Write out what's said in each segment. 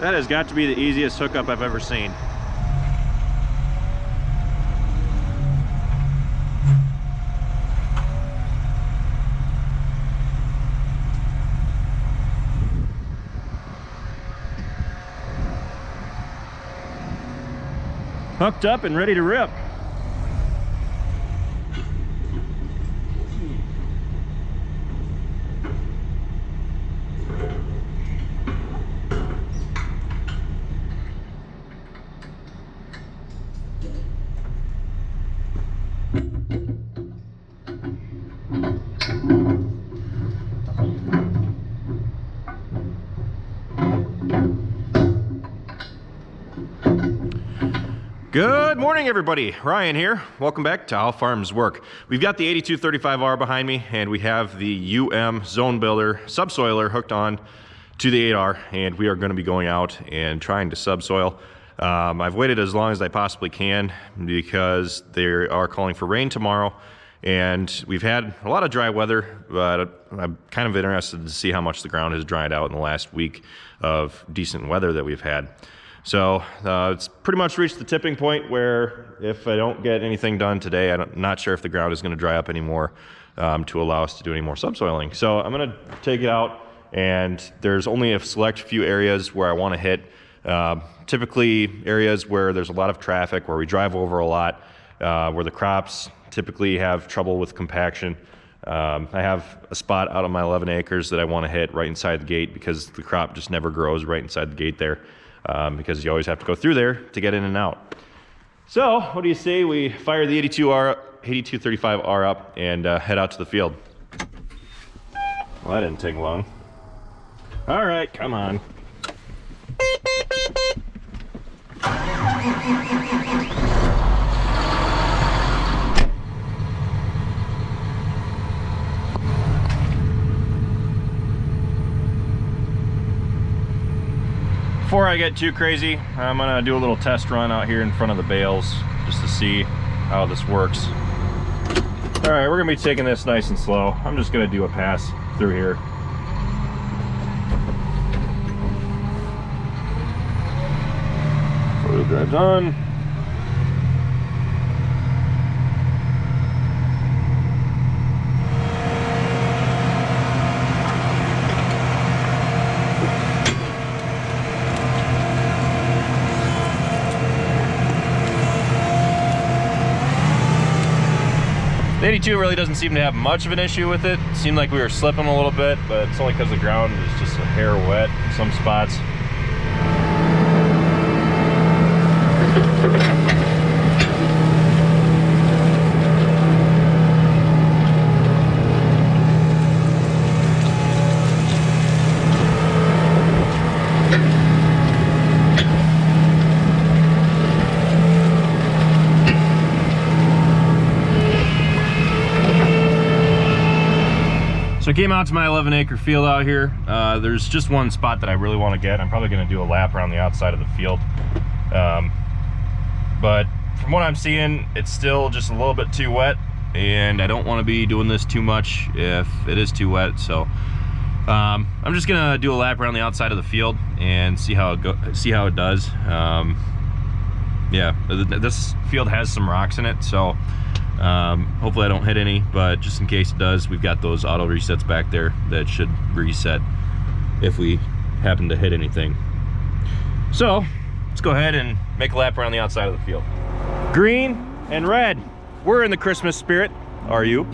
That has got to be the easiest hookup I've ever seen. Hooked up and ready to rip. Good morning, everybody. Ryan here. Welcome back to How Farms Work. We've got the 8235R behind me, and we have the Zone Builder Subsoiler hooked on to the 8R, and we are going to be going out and trying to subsoil. I've waited as long as I possibly can because they are calling for rain tomorrow, and we've had a lot of dry weather, but I'm kind of interested to see how much the ground has dried out in the last week of decent weather that we've had. So it's pretty much reached the tipping point where if I don't get anything done today, I'm not sure if the ground is going to dry up anymore to allow us to do any more subsoiling. So I'm going to take it out, and there's only a select few areas where I want to hit. Typically areas where there's a lot of traffic, where we drive over a lot, where the crops typically have trouble with compaction. I have a spot out on my 11 acres that I want to hit right inside the gate because the crop just never grows right inside the gate there. Because you always have to go through there to get in and out. So what do you say we fire the 8235R up and head out to the field? Well, that didn't take long. All right, come on. Before I get too crazy, I'm gonna do a little test run out here in front of the bales just to see how this works. All right, we're gonna be taking this nice and slow. I'm just gonna do a pass through here. Four-wheel drive's on. The 82 really doesn't seem to have much of an issue with it. It seemed like we were slipping a little bit, but it's only because the ground is just a hair wet in some spots. So I came out to my 11-acre field out here. There's just one spot that I really want to get. I'm probably going to do a lap around the outside of the field. But from what I'm seeing, it's still just a little bit too wet, and I don't want to be doing this too much if it is too wet. So I'm just going to do a lap around the outside of the field and see how it does. Yeah, this field has some rocks in it, so hopefully I don't hit any, but just in case it does, we've got those auto resets back there that should reset if we happen to hit anything. So let's go ahead and make a lap around the outside of the field. Green and red, we're in the Christmas spirit. Are you?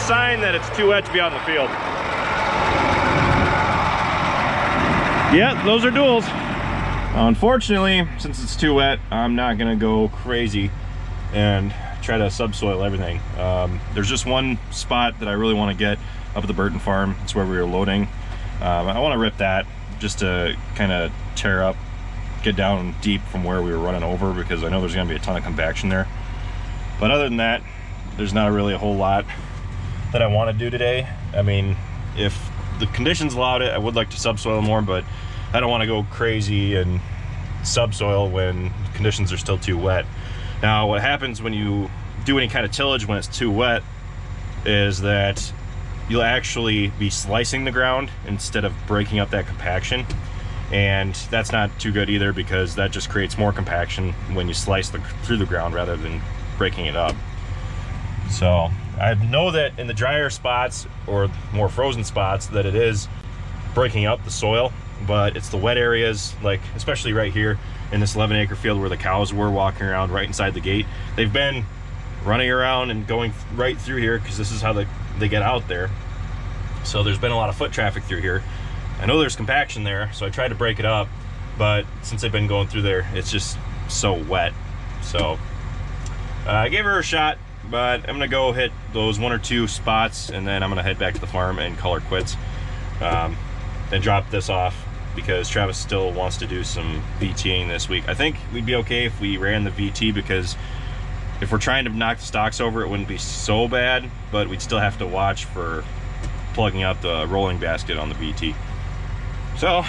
sign that it's too wet to be out in the field. Yeah, those are duals. Unfortunately, since it's too wet, I'm not gonna go crazy and try to subsoil everything. There's just one spot that I really want to get up at the Burton farm. It's where we were loading. I want to rip that just to kind of tear up, get down deep from where we were running over, because I know there's going to be a ton of compaction there. But other than that, there's not really a whole lot that I want to do today. I mean, if the conditions allowed it, I would like to subsoil more, but I don't want to go crazy and subsoil when conditions are still too wet. Now, what happens when you do any kind of tillage when it's too wet is that you'll actually be slicing the ground instead of breaking up that compaction. And that's not too good either, because that just creates more compaction when you slice through the ground rather than breaking it up. So I know that in the drier spots or more frozen spots that it is breaking up the soil, but it's the wet areas, like especially right here in this 11-acre field where the cows were walking around right inside the gate. They've been running around and going right through here because this is how they get out there. So there's been a lot of foot traffic through here. I know there's compaction there, so I tried to break it up, but since they've been going through there, it's just so wet. So I gave her a shot, but I'm gonna go hit those 1 or 2 spots, and then I'm gonna head back to the farm and call her quits. Then drop this off, because Travis still wants to do some VTing this week. I think we'd be okay if we ran the VT, because if we're trying to knock the stalks over, it wouldn't be so bad, but we'd still have to watch for plugging out the rolling basket on the VT. So,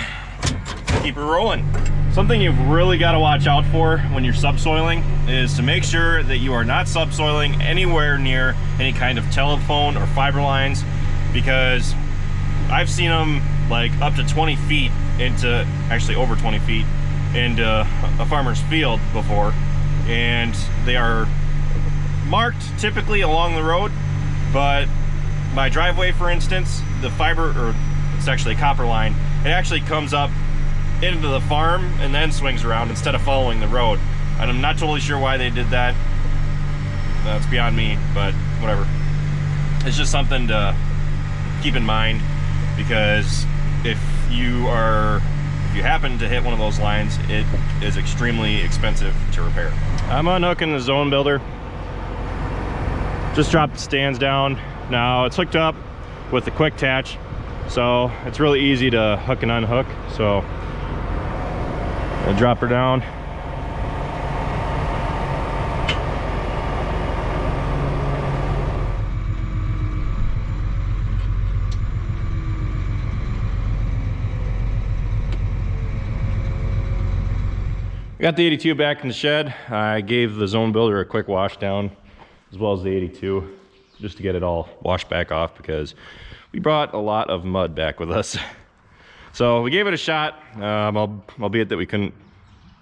keep her rolling. Something you've really got to watch out for when you're subsoiling is to make sure that you are not subsoiling anywhere near any kind of telephone or fiber lines, because I've seen them like up to 20 feet into, actually over 20 feet into a farmer's field before, and they are marked typically along the road, but my driveway, for instance, the fiber, or it's actually a copper line, it actually comes up into the farm and then swings around instead of following the road. And I'm not totally sure why they did that. That's beyond me, but whatever. It's just something to keep in mind, because if you happen to hit one of those lines, it is extremely expensive to repair. I'm unhooking the zone builder. Just dropped the stands down. Now it's hooked up with the quick attach, so it's really easy to hook and unhook. So I'll drop her down. I got the 82 back in the shed. I gave the zone builder a quick wash down, as well as the 82, just to get it all washed back off, because we brought a lot of mud back with us. So we gave it a shot, albeit that we couldn't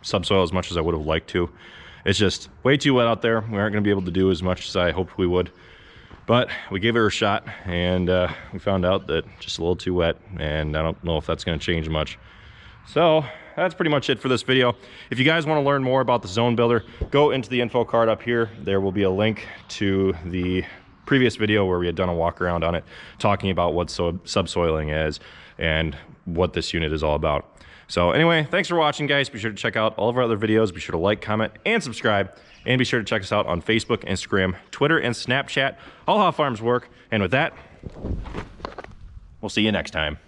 subsoil as much as I would have liked to. It's just way too wet out there. We aren't gonna be able to do as much as I hoped we would. But we gave her a shot, and we found out that just a little too wet, and I don't know if that's gonna change much. So that's pretty much it for this video. If you guys want to learn more about the zone builder, go into the info card up here. There will be a link to the previous video where we had done a walk around on it, talking about what subsoiling is and what this unit is all about. So anyway, thanks for watching, guys. Be sure to check out all of our other videos. Be sure to like, comment, and subscribe. And be sure to check us out on Facebook, Instagram, Twitter, and Snapchat, all how farms work. And with that, we'll see you next time.